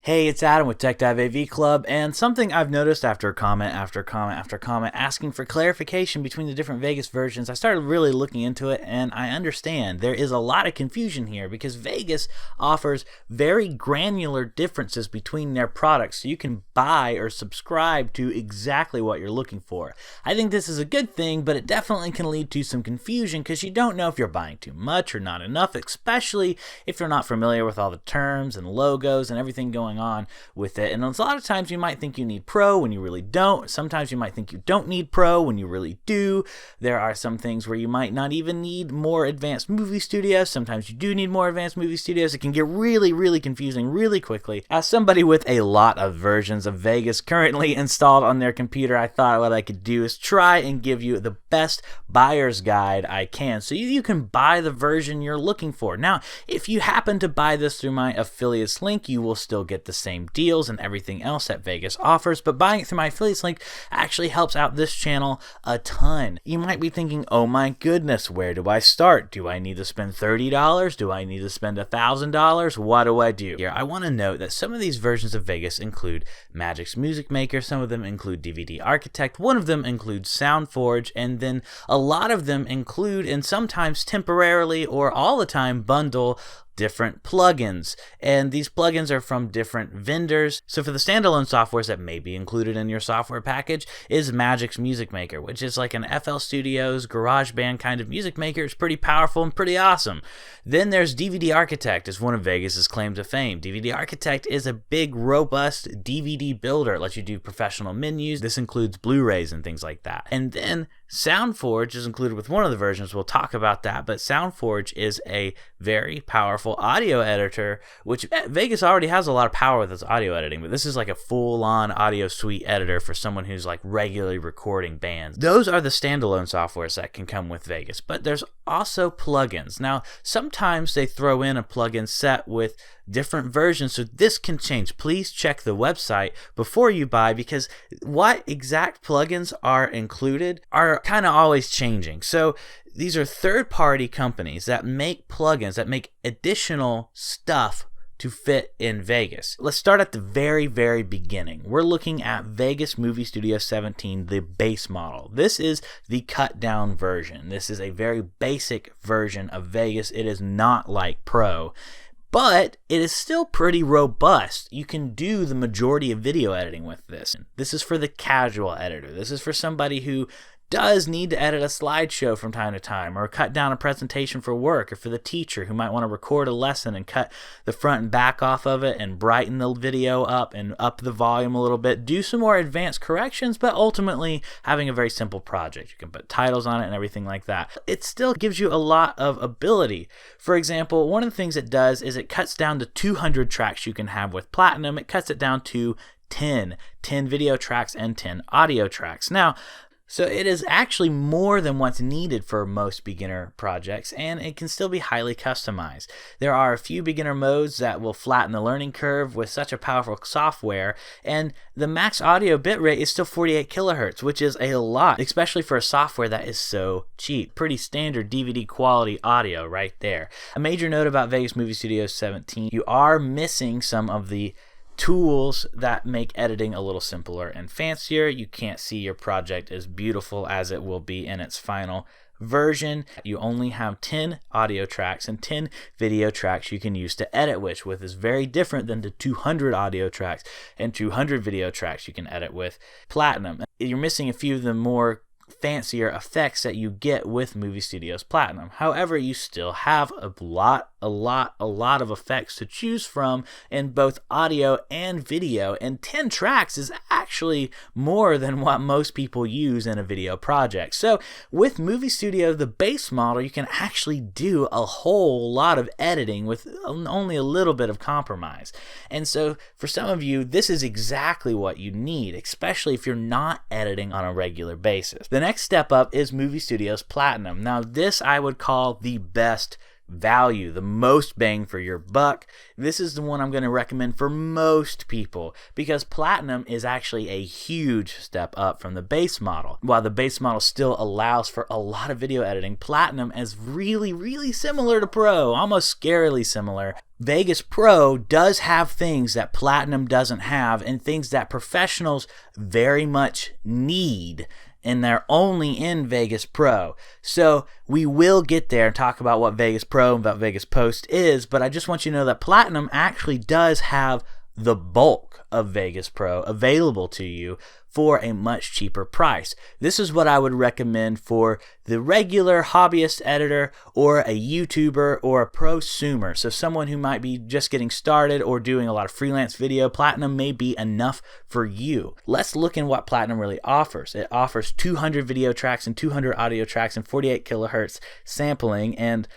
Hey, it's Adam with Tech Dive AV Club, and something I've noticed after comment after comment after comment asking for clarification between the different Vegas versions, I started really looking into it, and I understand there is a lot of confusion here because Vegas offers very granular differences between their products, so you can buy or subscribe to exactly what you're looking for. I think this is a good thing, but it definitely can lead to some confusion because you don't know if you're buying too much or not enough, especially if you're not familiar with all the terms and logos and everything going on with it. And a lot of times you might think you need Pro when you really don't. Sometimes you might think you don't need Pro when you really do. There are some things where you might not even need more advanced movie studios. Sometimes you do need more advanced movie studios. It can get really, really confusing really quickly. As somebody with a lot of versions of Vegas currently installed on their computer, I thought what I could do is try and give you the best buyer's guide I can so you can buy the version you're looking for. Now, if you happen to buy this through my affiliates link, you will still get the same deals and everything else that Vegas offers, but buying it through my affiliates link actually helps out this channel a ton. You might be thinking, oh my goodness, where do I start? Do I need to spend $30? Do I need to spend $1,000? What do I do? Here, I want to note that some of these versions of Vegas include Magic's Music Maker, some of them include DVD Architect, one of them includes SoundForge, and then a lot of them include, and sometimes temporarily or all the time, bundle different plugins, and these plugins are from different vendors. So for the standalone softwares that may be included in your software package is Magic's Music Maker, which is like an FL Studios GarageBand kind of music maker. It's pretty powerful and pretty awesome. Then there's DVD Architect, is one of Vegas's claim to fame. DVD Architect is a big, robust DVD builder. It lets you do professional menus. This includes Blu-rays and things like that. And then SoundForge is included with one of the versions. We'll talk about that, but SoundForge is a very powerful audio editor, which Vegas already has a lot of power with its audio editing, but this is like a full-on audio suite editor for someone who's like regularly recording bands. Those are the standalone softwares that can come with Vegas, but there's also plugins. Now, sometimes they throw in a plugin set with different versions, so this can change. Please check the website before you buy, because what exact plugins are included are kind of always changing. So these are third-party companies that make plugins, that make additional stuff to fit in Vegas. Let's start at the very, very beginning. We're looking at Vegas Movie Studio 17, the base model. This is the cut-down version. This is a very basic version of Vegas. It is not like Pro, but it is still pretty robust. You can do the majority of video editing with this. This is for the casual editor. This is for somebody who does need to edit a slideshow from time to time, or cut down a presentation for work, or for the teacher who might want to record a lesson and cut the front and back off of it and brighten the video up and up the volume a little bit, do some more advanced corrections, but ultimately having a very simple project. You can put titles on it and everything like that. It still gives you a lot of ability. For example, one of the things it does is it cuts down to 200 tracks you can have with Platinum. It cuts it down to 10 video tracks and 10 audio tracks. Now, so it is actually more than what's needed for most beginner projects, and it can still be highly customized. There are a few beginner modes that will flatten the learning curve with such a powerful software, and the max audio bitrate is still 48 kilohertz, which is a lot, especially for a software that is so cheap. Pretty standard DVD quality audio right there. A major note about Vegas Movie Studio 17, you are missing some of the tools that make editing a little simpler and fancier. You can't see your project as beautiful as it will be in its final version. You only have 10 audio tracks and 10 video tracks you can use to edit which is very different than the 200 audio tracks and 200 video tracks you can edit with Platinum. You're missing a few of the more fancier effects that you get with Movie Studios Platinum. However, you still have a lot of effects to choose from in both audio and video, and 10 tracks is actually more than what most people use in a video project. So with Movie Studio, the base model, you can actually do a whole lot of editing with only a little bit of compromise. And so for some of you, this is exactly what you need, especially if you're not editing on a regular basis. The next step up is Movie Studios Platinum. Now this I would call the best value, the most bang for your buck. This is the one I'm going to recommend for most people because Platinum is actually a huge step up from the base model. While the base model still allows for a lot of video editing, Platinum is really similar to Pro, almost scarily similar. Vegas Pro does have things that Platinum doesn't have and things that professionals very much need, and they're only in Vegas Pro. So we will get there and talk about what Vegas Pro and what Vegas Post is, but I just want you to know that Platinum actually does have the bulk of Vegas Pro available to you for a much cheaper price. This is what I would recommend for the regular hobbyist editor or a YouTuber or a prosumer. So someone who might be just getting started or doing a lot of freelance video, Platinum may be enough for you. Let's look in what Platinum really offers. It offers 200 video tracks and 200 audio tracks and 48 kilohertz sampling and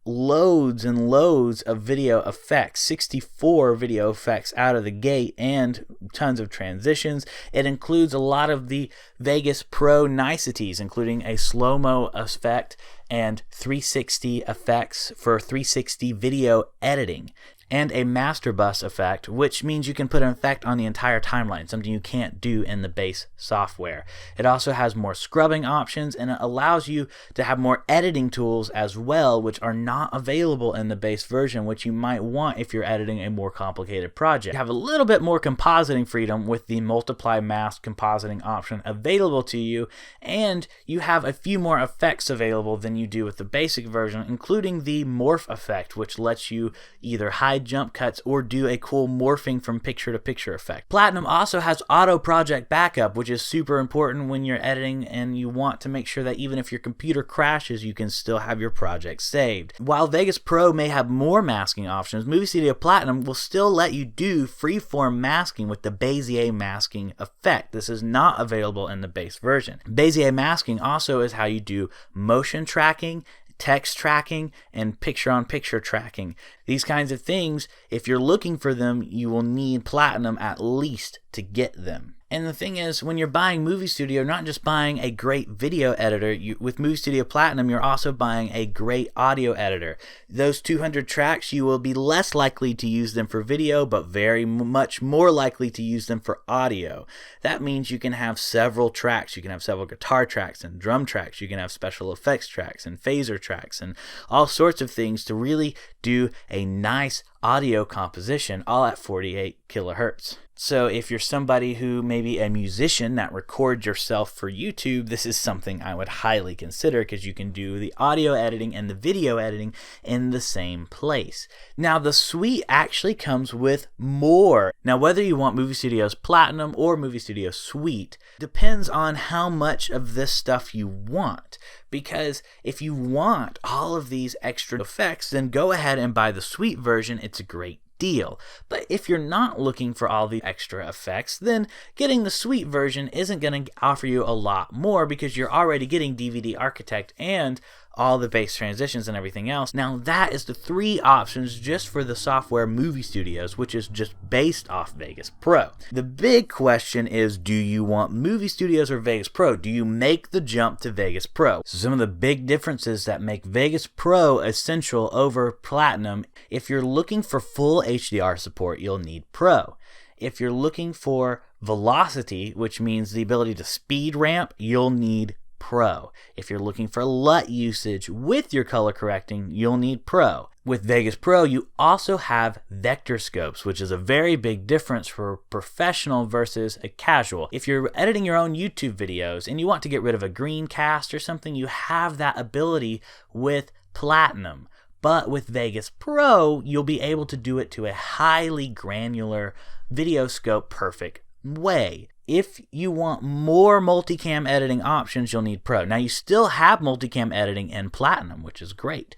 loads and loads of video effects, 64 video effects out of the gate, and tons of transitions. It includes a lot of the Vegas Pro niceties, including a slow-mo effect and 360 effects for 360 video editing, and a master bus effect, which means you can put an effect on the entire timeline, something you can't do in the base software. It also has more scrubbing options, and it allows you to have more editing tools as well, which are not available in the base version, which you might want if you're editing a more complicated project. You have a little bit more compositing freedom with the multiply mask compositing option available to you, and you have a few more effects available than you do with the basic version, including the morph effect, which lets you either hide jump cuts or do a cool morphing from picture to picture effect. Platinum also has auto project backup, which is super important when you're editing and you want to make sure that even if your computer crashes, you can still have your project saved. While Vegas Pro may have more masking options, Movie Studio Platinum will still let you do freeform masking with the Bezier masking effect. This is not available in the base version. Bezier masking also is how you do motion tracking, text tracking, and picture-on-picture tracking. These kinds of things, if you're looking for them, you will need Platinum at least to get them. And the thing is, when you're buying Movie Studio, you're not just buying a great video editor. With Movie Studio Platinum, you're also buying a great audio editor. Those 200 tracks, you will be less likely to use them for video, but very much more likely to use them for audio. That means you can have several tracks. You can have several guitar tracks and drum tracks. You can have special effects tracks and phaser tracks and all sorts of things to really do a nice audio composition, all at 48 kilohertz. So if you're somebody who may be a musician that records yourself for YouTube, this is something I would highly consider because you can do the audio editing and the video editing in the same place. Now the suite actually comes with more. Now whether you want Movie Studio's Platinum or Movie Studio Suite depends on how much of this stuff you want. Because if you want all of these extra effects, then go ahead and buy the Suite version. It's a great deal. But if you're not looking for all the extra effects, then getting the Suite version isn't going to offer you a lot more because you're already getting DVD Architect and all the base transitions and everything else. Now that is the 3 options just for the software Movie Studios, which is just based off Vegas Pro. The big question is, do you want Movie Studios or Vegas Pro? Do you make the jump to Vegas Pro? So some of the big differences that make Vegas Pro essential over Platinum: if you're looking for full HDR support, you'll need Pro. If you're looking for velocity, which means the ability to speed ramp, you'll need Pro. If you're looking for LUT usage with your color correcting, you'll need Pro. With Vegas Pro, you also have vector scopes, which is a very big difference for professional versus a casual. If you're editing your own YouTube videos and you want to get rid of a green cast or something, you have that ability with Platinum. But with Vegas Pro, you'll be able to do it to a highly granular video scope perfect way. If you want more multicam editing options, you'll need Pro. Now you still have multicam editing in Platinum, which is great.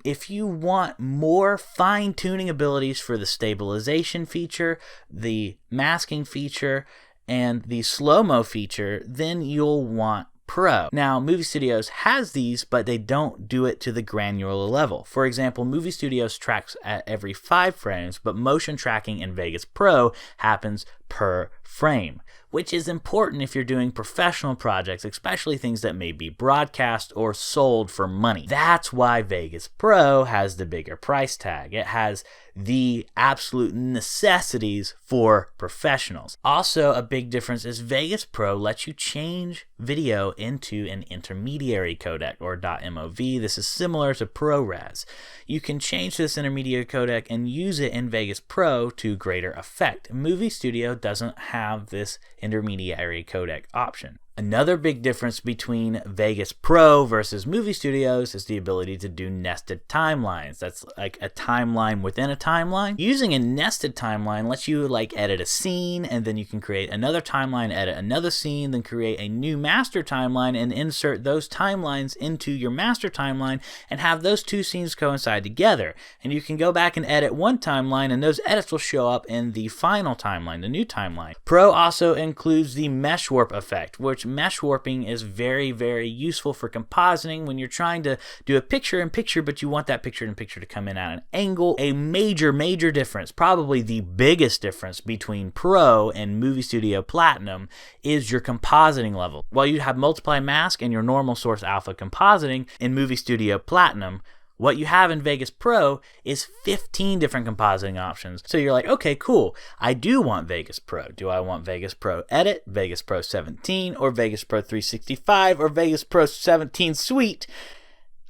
If you want more fine-tuning abilities for the stabilization feature, the masking feature, and the slow-mo feature, then you'll want Pro. Now, Movie Studios has these, but they don't do it to the granular level. For example, Movie Studios tracks at every 5 frames, but motion tracking in Vegas Pro happens per frame, which is important if you're doing professional projects, especially things that may be broadcast or sold for money. That's why Vegas Pro has the bigger price tag. It has the absolute necessities for professionals. Also, a big difference is Vegas Pro lets you change video into an intermediary codec or .mov. This is similar to ProRes. You can change this intermediary codec and use it in Vegas Pro to greater effect. Movie Studio doesn't have this intermediary codec option. Another big difference between Vegas Pro versus Movie Studios is the ability to do nested timelines. That's like a timeline within a timeline. Using a nested timeline lets you edit a scene, and then you can create another timeline, edit another scene, then create a new master timeline and insert those timelines into your master timeline and have those two scenes coincide together. And you can go back and edit one timeline, and those edits will show up in the final timeline, the new timeline. Pro also includes the mesh warp effect, which mesh warping is very, very useful for compositing when you're trying to do a picture-in-picture, but you want that picture-in-picture to come in at an angle. A major difference, probably the biggest difference between Pro and Movie Studio Platinum, is your compositing level. While you have multiply mask and your normal source alpha compositing in Movie Studio Platinum, what you have in Vegas Pro is 15 different compositing options. So you're like, okay, cool. I do want Vegas Pro. Do I want Vegas Pro Edit, Vegas Pro 17, or Vegas Pro 365, or Vegas Pro 17 Suite?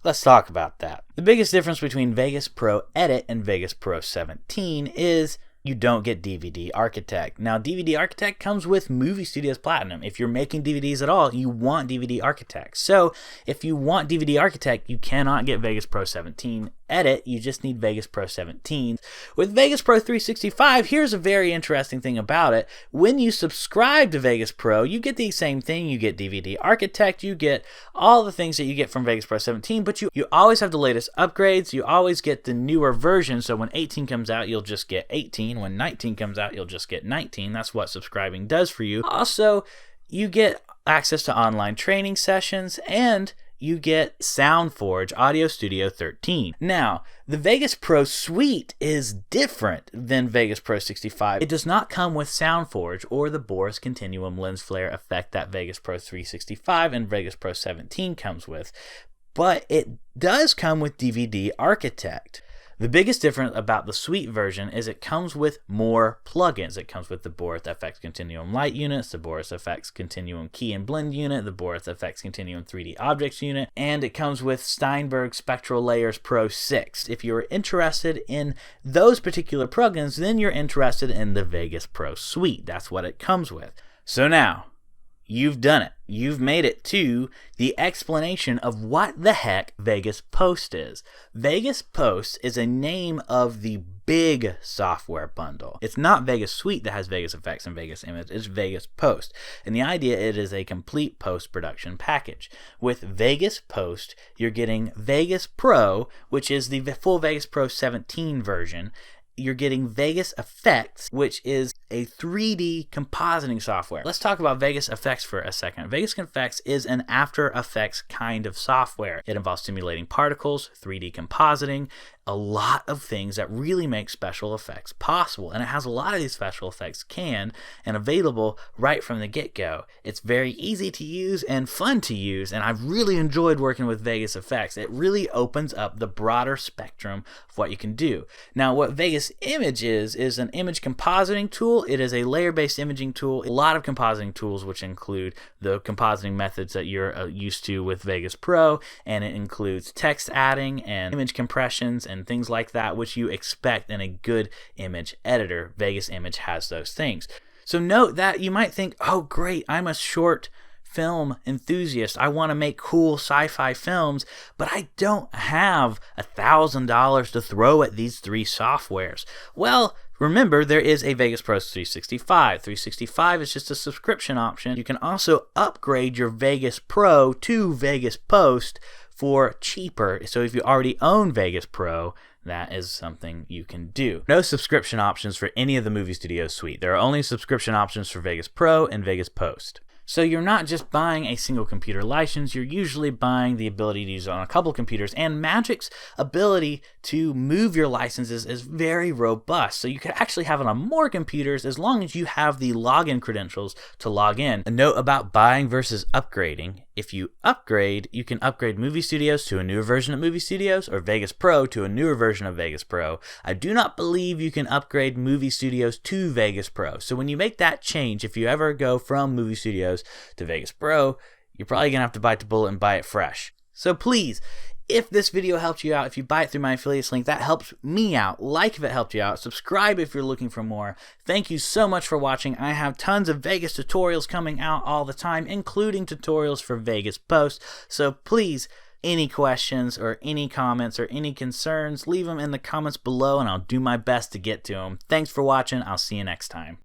Let's talk about that. The biggest difference between Vegas Pro Edit and Vegas Pro 17 is you don't get DVD Architect. Now, DVD Architect comes with Movie Studios Platinum. If you're making DVDs at all, you want DVD Architect. So if you want DVD Architect, you cannot get Vegas Pro 17 Edit. You just need Vegas Pro 17. With Vegas Pro 365, here's a very interesting thing about it. When you subscribe to Vegas Pro, you get the same thing. You get DVD Architect. You get all the things that you get from Vegas Pro 17, but you always have the latest upgrades. You always get the newer version. So when 18 comes out, you'll just get 18. When 19 comes out, you'll just get 19. That's what subscribing does for you. Also, you get access to online training sessions, and you get SoundForge Audio Studio 13. Now, the Vegas Pro Suite is different than Vegas Pro 65. It does not come with SoundForge or the Boris Continuum lens flare effect that Vegas Pro 365 and Vegas Pro 17 comes with, but it does come with DVD Architect. The biggest difference about the Suite version is it comes with more plugins. It comes with the Boris FX Continuum Light units, the Boris FX Continuum Key and Blend unit, the Boris FX Continuum 3D Objects unit, and it comes with Steinberg Spectral Layers Pro 6. If you're interested in those particular plugins, then you're interested in the Vegas Pro Suite. That's what it comes with. So now, you've done it. You've made it to the explanation of what the heck Vegas Post is. Vegas Post is a name of the big software bundle. It's not Vegas Suite that has Vegas Effects and Vegas Image. It's Vegas Post. And the idea, it is a complete post-production package. With Vegas Post, you're getting Vegas Pro, which is the full Vegas Pro 17 version. You're getting Vegas Effects, which is a 3D compositing software. Let's talk about Vegas Effects for a second. Vegas Effects is an After Effects kind of software. It involves simulating particles, 3D compositing, a lot of things that really make special effects possible. And it has a lot of these special effects canned and available right from the get-go. It's very easy to use and fun to use, and I've really enjoyed working with Vegas Effects. It really opens up the broader spectrum of what you can do. Now, what Vegas Image is an image compositing tool. It is a layer-based imaging tool. A lot of compositing tools, which include the compositing methods that you're used to with Vegas Pro, and it includes text adding and image compressions and things like that, which you expect in a good image editor. Vegas Image has those things. So note that you might think, oh great, I'm a short film enthusiast. I want to make cool sci-fi films, but I don't have $1,000 to throw at these three softwares. Well, remember, there is a Vegas Pro 365. 365 is just a subscription option. You can also upgrade your Vegas Pro to Vegas Post for cheaper. So if you already own Vegas Pro, that is something you can do. No subscription options for any of the Movie Studio Suite. There are only subscription options for Vegas Pro and Vegas Post. So you're not just buying a single computer license, you're usually buying the ability to use it on a couple computers, and Magic's ability to move your licenses is very robust. So you could actually have it on more computers as long as you have the login credentials to log in. A note about buying versus upgrading. If you upgrade, you can upgrade Movie Studios to a newer version of Movie Studios or Vegas Pro to a newer version of Vegas Pro. I do not believe you can upgrade Movie Studios to Vegas Pro. So when you make that change, if you ever go from Movie Studios to Vegas Pro, you're probably going to have to bite the bullet and buy it fresh. So please, if this video helped you out, if you buy it through my affiliates link, that helps me out. Like if it helped you out. Subscribe if you're looking for more. Thank you so much for watching. I have tons of Vegas tutorials coming out all the time, including tutorials for Vegas Post. So please, any questions or any comments or any concerns, leave them in the comments below and I'll do my best to get to them. Thanks for watching. I'll see you next time.